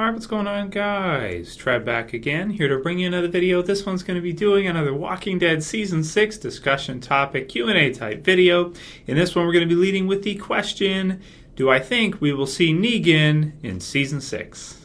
Alright, what's going on, guys? Trev back again, here to bring you another video. This one's going to be doing another Walking Dead Season 6 discussion topic Q&A type video. In this one, we're going to be leading with the question, do I think we will see Negan in Season 6?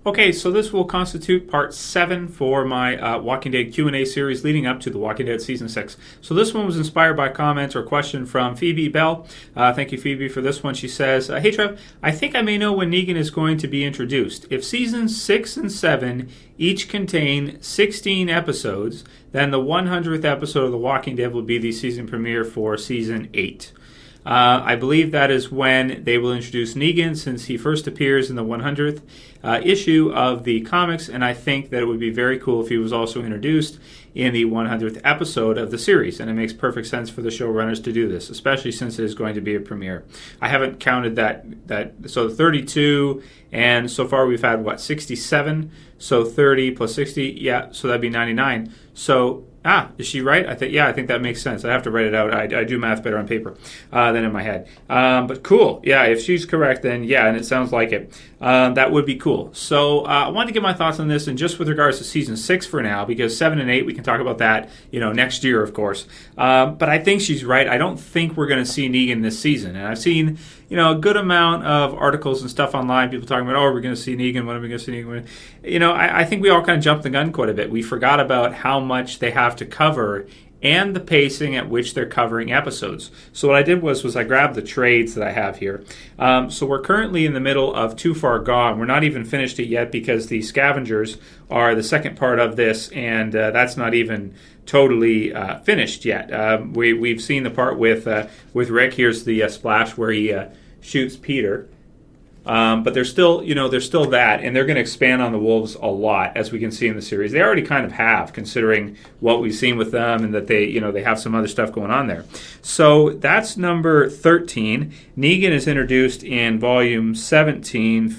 Okay, so this will constitute part 7 for my Walking Dead Q&A series leading up to the Walking Dead Season 6. So this one was inspired by comments or question from Phoebe Bell. Thank you, Phoebe, for this one. She says, hey, Trev, I think I may know when Negan is going to be introduced. If Seasons 6 and 7 each contain 16 episodes, then the 100th episode of The Walking Dead will be the season premiere for Season 8. I believe that is when they will introduce Negan, since he first appears in the 100th issue of the comics, and I think that it would be very cool if he was also introduced in the 100th episode of the series, and it makes perfect sense for the showrunners to do this, especially since it is going to be a premiere. I haven't counted that so 32, and so far we've had, 67? So 30 plus 60, yeah, so that'd be 99. So, is she right? I think that makes sense. I have to write it out. I do math better on paper than in my head. But cool. Yeah, if she's correct, then yeah, and it sounds like it. That would be cool. So I wanted to give my thoughts on this, and just with regards to Season 6 for now, because 7 and 8, we can talk about that, next year, of course. But I think she's right. I don't think we're going to see Negan this season. And I've seen, a good amount of articles and stuff online, people talking about, we're going to see Negan, when are we going to see Negan? I think we all kind of jumped the gun quite a bit. We forgot about how much they have to cover and the pacing at which they're covering episodes. So what I did was I grabbed the trades that I have here. So we're currently in the middle of Too Far Gone. We're not even finished it yet because the Scavengers are the second part of this, and that's not even totally finished yet. We've seen the part with Rick. Here's the splash where he shoots Peter. But there's still that, and they're going to expand on the wolves a lot, as we can see in the series. They already kind of have, considering what we've seen with them, and that they have some other stuff going on there. So that's number 13. Negan is introduced in volume 17,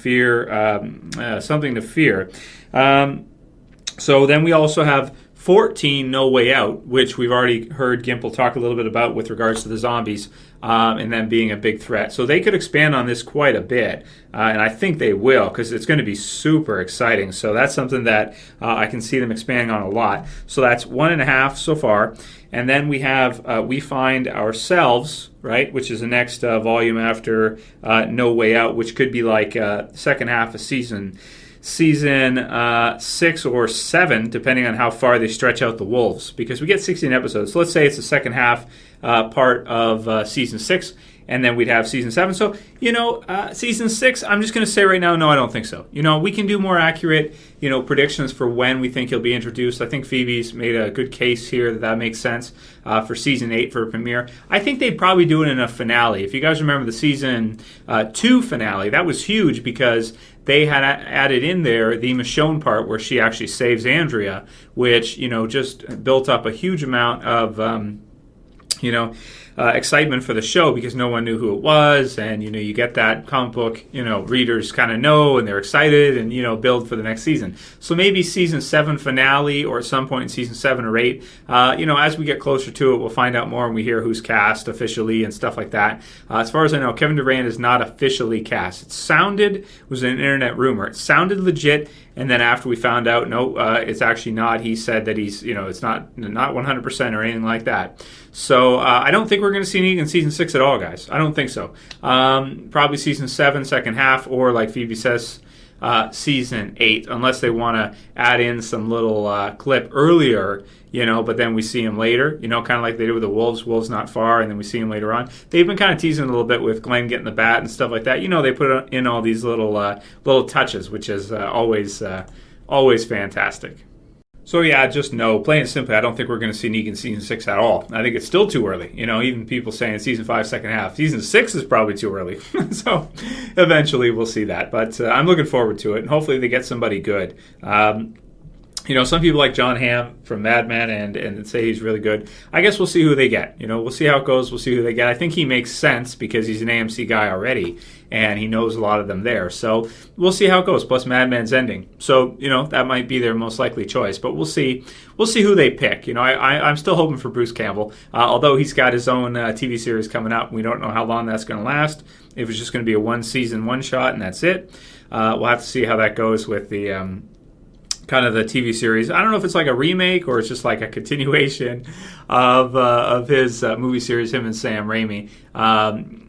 Something to Fear. So then we also have 14, No Way Out, which we've already heard Gimple talk a little bit about with regards to the zombies and them being a big threat. So they could expand on this quite a bit, and I think they will, because it's going to be super exciting. So that's something that I can see them expanding on a lot. So that's 1.5 so far. And then we have We Find Ourselves, right, which is the next volume after No Way Out, which could be like second half of season 6 or 7, depending on how far they stretch out the wolves, because we get 16 episodes. So let's say it's the second half part of Season 6, and then we'd have Season 7. So, Season 6, I'm just going to say right now, no, I don't think so. We can do more accurate, predictions for when we think he'll be introduced. I think Phoebe's made a good case here that makes sense for Season 8 for a premiere. I think they'd probably do it in a finale. If you guys remember the Season 2 finale, that was huge because they had added in there the Michonne part where she actually saves Andrea, which, just built up a huge amount of, excitement for the show because no one knew who it was, and you get that comic book readers kind of know, and they're excited, and build for the next season. So maybe Season 7 finale, or at some point in Season 7 or 8, as we get closer to it, we'll find out more and we hear who's cast officially and stuff like that. As far as I know, Kevin Durant is not officially cast. It was an internet rumor. It sounded legit, and then after we found out, no, it's actually not. He said that he's, it's not 100% or anything like that. So I don't think we're going to see Negan in Season 6 at all, guys. I don't think so. Probably Season 7, second half, or like Phoebe says, Season 8, unless they want to add in some little clip earlier, but then we see him later, kind of like they did with the Wolves. Wolves not far, and then we see him later on. They've been kind of teasing a little bit with Glenn getting the bat and stuff like that. They put in all these little touches, which is always fantastic. So yeah, just no. Plain and simply, I don't think we're going to see Negan Season 6 at all. I think it's still too early. Even people saying Season 5, second half. Season 6 is probably too early. So eventually we'll see that. But I'm looking forward to it, and hopefully they get somebody good. Some people like John Hamm from Mad Men and say he's really good. I guess we'll see who they get. We'll see how it goes. We'll see who they get. I think he makes sense because he's an AMC guy already, and he knows a lot of them there. So we'll see how it goes. Plus, Mad Men's ending. So, that might be their most likely choice. But we'll see. We'll see who they pick. I'm still hoping for Bruce Campbell, although he's got his own TV series coming up. We don't know how long that's going to last. If it's just going to be a one-season, one-shot, and that's it. We'll have to see how that goes with the kind of the TV series. I don't know if it's like a remake or it's just like a continuation of his movie series, him and Sam Raimi,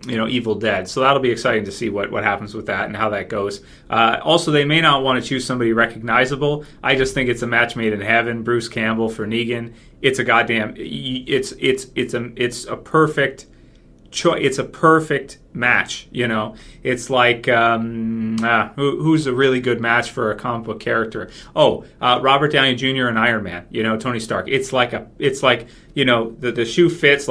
Evil Dead. So that'll be exciting to see what happens with that and how that goes. Also, they may not want to choose somebody recognizable. I just think it's a match made in heaven. Bruce Campbell for Negan. It's a goddamn. It's a perfect choice. It's a perfect match. It's like who's a really good match for a comic book character? Robert Downey Jr. and Iron Man. Tony Stark. It's like the shoe fits.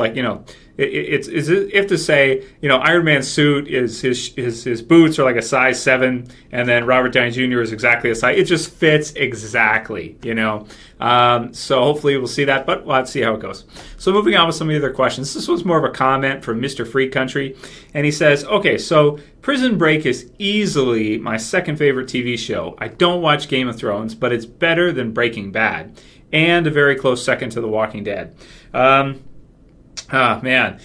It's if to say Iron Man's suit is his boots are like a size 7, and then Robert Downey Jr. is exactly a size. It just fits exactly. So hopefully we'll see that, but we'll have to see how it goes. So moving on with some of the other questions. This was more of a comment from MrFreeCountry, and he says, okay, so Prison Break is easily my second favorite TV show. I don't watch Game of Thrones, but it's better than Breaking Bad, and a very close second to The Walking Dead. Man.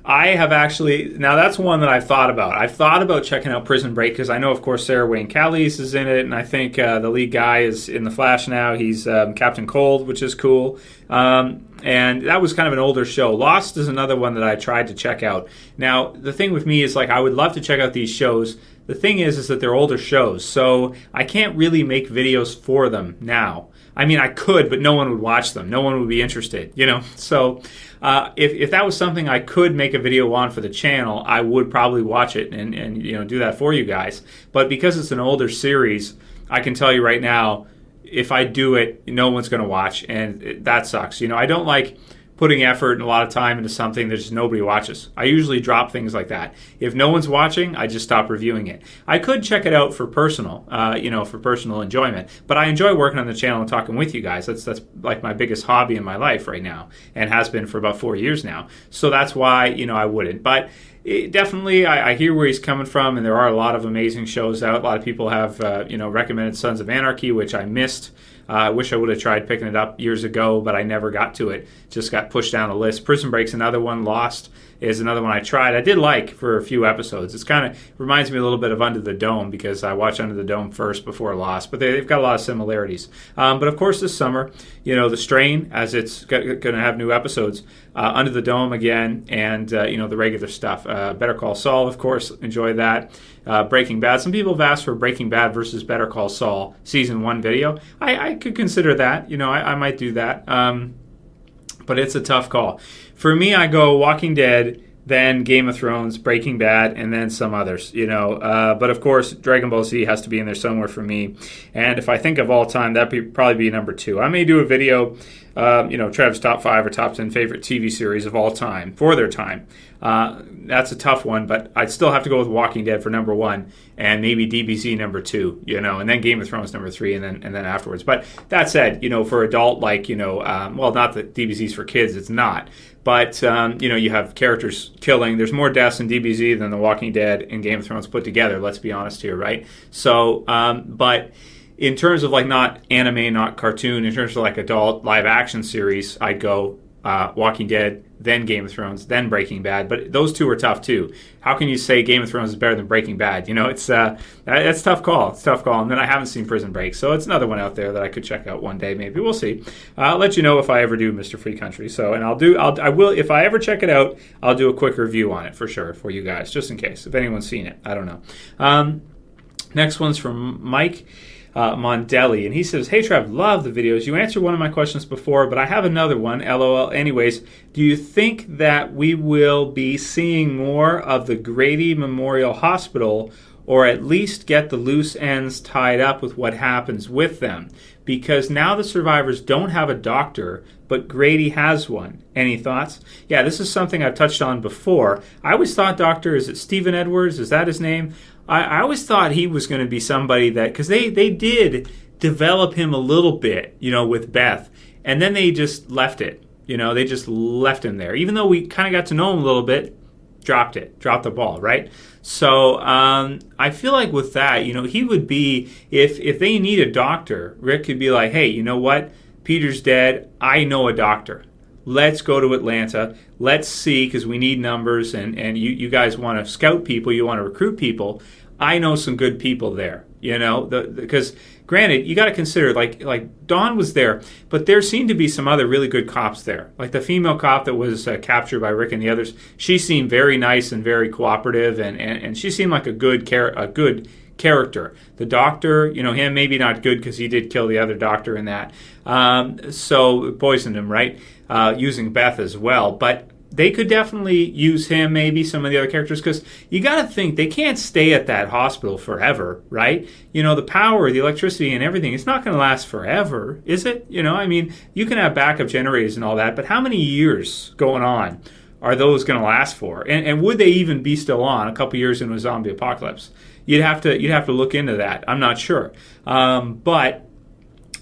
I have actually, now that's one that I've thought about. I've thought about checking out Prison Break because I know, of course, Sarah Wayne Callies is in it, and I think the lead guy is in The Flash now. He's Captain Cold, which is cool. And that was kind of an older show. Lost is another one that I tried to check out. Now, the thing with me is, I would love to check out these shows. The thing is that they're older shows, so I can't really make videos for them now. I mean, I could, but no one would watch them. No one would be interested, So if that was something I could make a video on for the channel, I would probably watch it and do that for you guys. But because it's an older series, I can tell you right now, if I do it, no one's going to watch, and that sucks. I don't like putting effort and a lot of time into something that just nobody watches. I usually drop things like that. If no one's watching, I just stop reviewing it. I could check it out for personal, for personal enjoyment, but I enjoy working on the channel and talking with you guys. That's like my biggest hobby in my life right now, and has been for about 4 years now. So that's why, I wouldn't. But definitely, I hear where he's coming from, and there are a lot of amazing shows out. A lot of people have, recommended Sons of Anarchy, which I missed. I wish I would have tried picking it up years ago, but I never got to it. Just got pushed down the list. Prison Break's another one. Lost is another one I tried. I did like for a few episodes. It's kind of reminds me a little bit of Under the Dome because I watched Under the Dome first before Lost, but they've got a lot of similarities. But of course, this summer, The Strain, as it's going to have new episodes, Under the Dome again, and the regular stuff. Better Call Saul, of course, enjoy that. Breaking Bad. Some people have asked for Breaking Bad versus Better Call Saul season 1 video. I could consider that. I might do that. But it's a tough call. For me, I go Walking Dead, then Game of Thrones, Breaking Bad, and then some others. But of course, Dragon Ball Z has to be in there somewhere for me. And if I think of all time, that'd probably be number 2. I may do a video, Trev's top 5 or top 10 favorite TV series of all time for their time. That's a tough one, but I'd still have to go with Walking Dead for number 1, and maybe DBZ number 2, and then Game of Thrones number 3, and then afterwards. But that said, for adult, not that DBZ's for kids, it's not. But, you have characters killing. There's more deaths in DBZ than The Walking Dead and Game of Thrones put together, let's be honest here, right? So, but in terms of not anime, not cartoon, in terms of adult live action series, I'd go Walking Dead, then Game of Thrones, then Breaking Bad. But those two are tough too. How can you say Game of Thrones is better than Breaking Bad? It's a tough call. It's a tough call. And then I haven't seen Prison Break, so it's another one out there that I could check out one day. Maybe we'll see. I'll let you know if I ever do MrFreeCountry. So, and I will if I ever check it out. I'll do a quick review on it for sure for you guys, just in case if anyone's seen it. I don't know. Next one's from Mike Mondelli, and he says, "Hey Trev, love the videos. You answered one of my questions before, but I have another one. LOL. Anyways, do you think that we will be seeing more of the Grady Memorial Hospital, or at least get the loose ends tied up with what happens with them? Because now the survivors don't have a doctor, but Grady has one. Any thoughts?" Yeah, this is something I've touched on before. I always thought is it Stephen Edwards? Is that his name? I always thought he was going to be somebody that, because they did develop him a little bit, with Beth. And then they just left it. They just left him there. Even though we kind of got to know him a little bit, dropped the ball, right? So I feel like with that, he would be, if they need a doctor, Rick could be like, hey, you know what? Peter's dead. I know a doctor. Let's go to Atlanta. Let's see, because we need numbers, and you guys want to scout people, you want to recruit people. I know some good people there, because granted, you got to consider, like Dawn was there, but there seemed to be some other really good cops there. Like the female cop that was captured by Rick and the others, she seemed very nice and very cooperative, and she seemed like a good character. The doctor, him maybe not good because he did kill the other doctor in that. So poisoned him, right? Using Beth as well. But they could definitely use him, maybe some of the other characters, because you got to think they can't stay at that hospital forever, right? The power, the electricity, and everything, it's not going to last forever, is it? You can have backup generators and all that, but how many years going on are those going to last for? And would they even be still on a couple years into a zombie apocalypse? You'd have to look into that. I'm not sure, but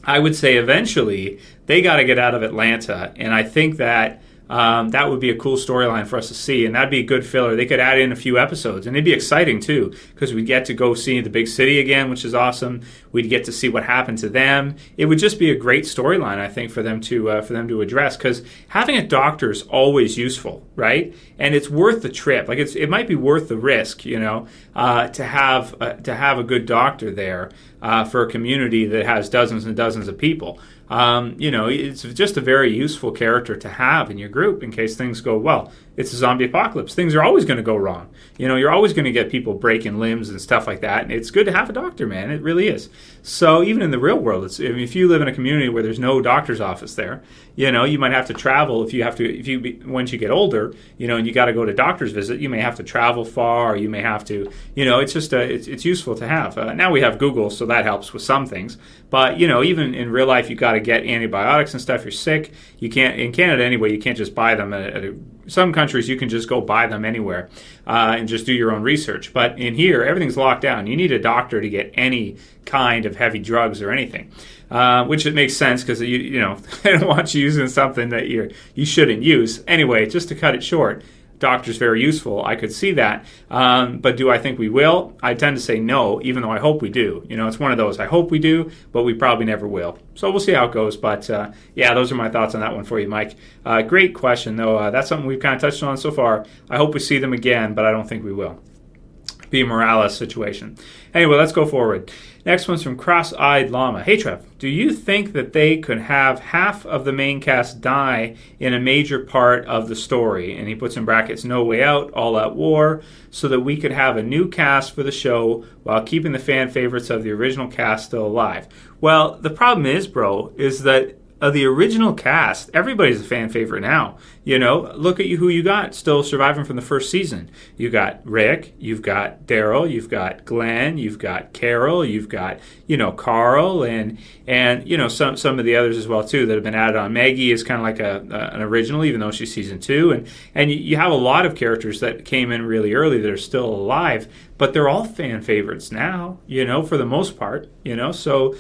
I would say eventually they got to get out of Atlanta, and I think that that would be a cool storyline for us to see, and that'd be a good filler. They could add in a few episodes, and it'd be exciting too, because we'd get to go see the big city again, which is awesome. We'd get to see what happened to them. It would just be a great storyline, I think, for them to address, because having a doctor is always useful, right? And it's worth the trip. Like it might be worth the risk, to have a good doctor there for a community that has dozens and dozens of people. It's just a very useful character to have in your group in case things go well. It's a zombie apocalypse. Things are always going to go wrong. You're always going to get people breaking limbs and stuff like that. And it's good to have a doctor, man. It really is. So even in the real world, if you live in a community where there's no doctor's office there, you might have to travel. Once you get older, and you got to go to doctor's visit, you may have to travel far. Or you may have to, it's just it's useful to have. Now we have Google, so that helps with some things. But even in real life, you got to get antibiotics and stuff. You're sick. You can't in Canada anyway. You can't just buy them at some countries. You can just go buy them anywhere and just do your own research. But in here, everything's locked down. You need a doctor to get any kind of heavy drugs or anything, which it makes sense because they don't want you using something that you shouldn't use. Anyway, just to cut it short, doctor's very useful. I could see that. But do I think we will? I tend to say no, even though I hope we do. It's one of those. I hope we do, but we probably never will. So we'll see how it goes. But those are my thoughts on that one for you, Mike. Great question, though. That's something we've kind of touched on so far. I hope we see them again, but I don't think we will. Be a Morales situation. Anyway, let's go forward. Next one's from Cross-Eyed Llama. Hey, Trev, do you think that they could have half of the main cast die in a major part of the story? And he puts in brackets, No Way Out, All Out War, so that we could have a new cast for the show while keeping the fan favorites of the original cast still alive. Well, the problem is, bro, is that of the original cast, everybody's a fan favorite now. Look at who you got still surviving from the first season. You got Rick, you've got Daryl, you've got Glenn, you've got Carol, you've got Carl, and some of the others as well too that have been added on. Maggie is kind of like an original, even though she's season 2, and you have a lot of characters that came in really early that are still alive, but they're all fan favorites now. For the most part. So.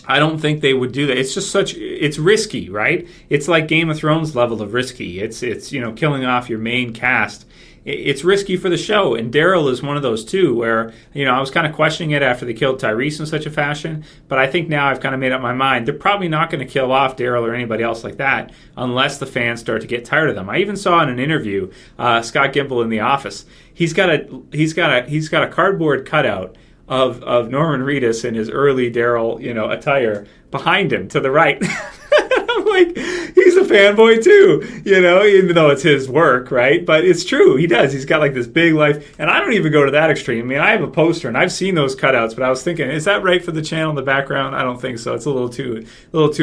I don't think they would do that. It's just it's risky, right? It's like Game of Thrones level of risky. It's killing off your main cast. It's risky for the show, and Daryl is one of those too, where, I was kind of questioning it after they killed Tyrese in such a fashion, but I think now I've kind of made up my mind. They're probably not going to kill off Daryl or anybody else like that unless the fans start to get tired of them. I even saw in an interview, Scott Gimple in The Office, he's got a cardboard cutout of Norman Reedus in his early Daryl, attire behind him to the right. I'm like, he's a fanboy too, even though it's his work, right? But it's true, he does. He's got like this big life, and I don't even go to that extreme. I mean, I have a poster, and I've seen those cutouts, but I was thinking, is that right for the channel in the background? I don't think so. It's a little too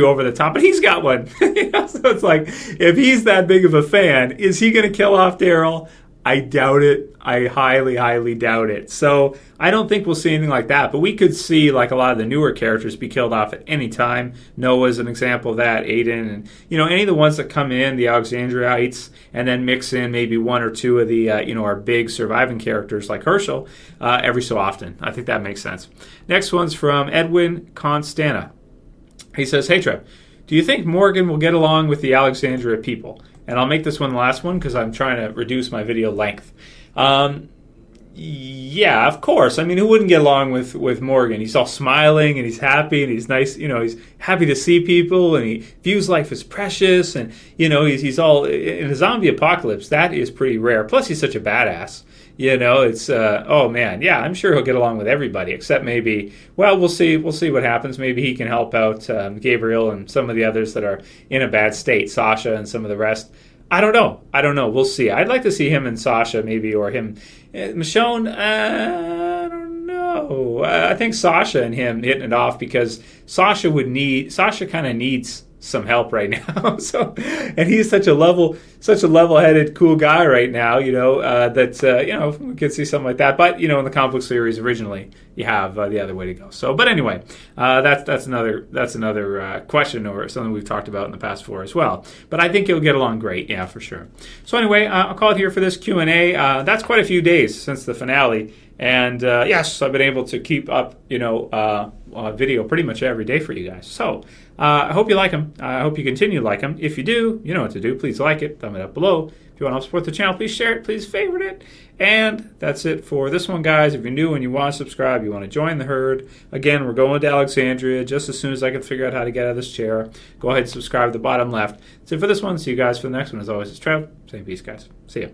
over the top. But he's got one, so it's like, if he's that big of a fan, is he going to kill off Daryl? I doubt it. I highly, highly doubt it. So I don't think we'll see anything like that. But we could see like a lot of the newer characters be killed off at any time. Noah's an example of that. Aiden, and any of the ones that come in, the Alexandrites, and then mix in maybe one or two of the our big surviving characters like Herschel every so often. I think that makes sense. Next one's from Edwin Constanta. He says, "Hey Trev, do you think Morgan will get along with the Alexandria people?" And I'll make this one the last one because I'm trying to reduce my video length. Yeah, of course. I mean, who wouldn't get along with Morgan? He's all smiling and he's happy and he's nice. He's happy to see people and he views life as precious. And, he's all in a zombie apocalypse. That is pretty rare. Plus, he's such a badass. It's, oh man, yeah, I'm sure he'll get along with everybody except maybe, well, we'll see what happens. Maybe he can help out Gabriel and some of the others that are in a bad state, Sasha and some of the rest. I don't know. We'll see. I'd like to see him and Sasha maybe, or him. Michonne, I don't know. I think Sasha and him hitting it off because Sasha kind of needs some help right now. And he's such a level-headed, cool guy right now. That we could see something like that. But in the comic book series originally, you have the other way to go. So, but anyway, that's another question or something we've talked about in the past before as well. But I think he'll get along great, yeah, for sure. So anyway, I'll call it here for this Q&A. That's quite a few days since the finale. And yes, I've been able to keep up, video pretty much every day for you guys. So I hope you like them. I hope you continue to like them. If you do, you know what to do. Please like it. Thumb it up below. If you want to help support the channel, please share it. Please favorite it. And that's it for this one, guys. If you're new and you want to subscribe, you want to join the herd, again, we're going to Alexandria just as soon as I can figure out how to get out of this chair. Go ahead and subscribe to the bottom left. That's it for this one. See you guys for the next one. As always, it's Trev. Saying peace, guys. See ya.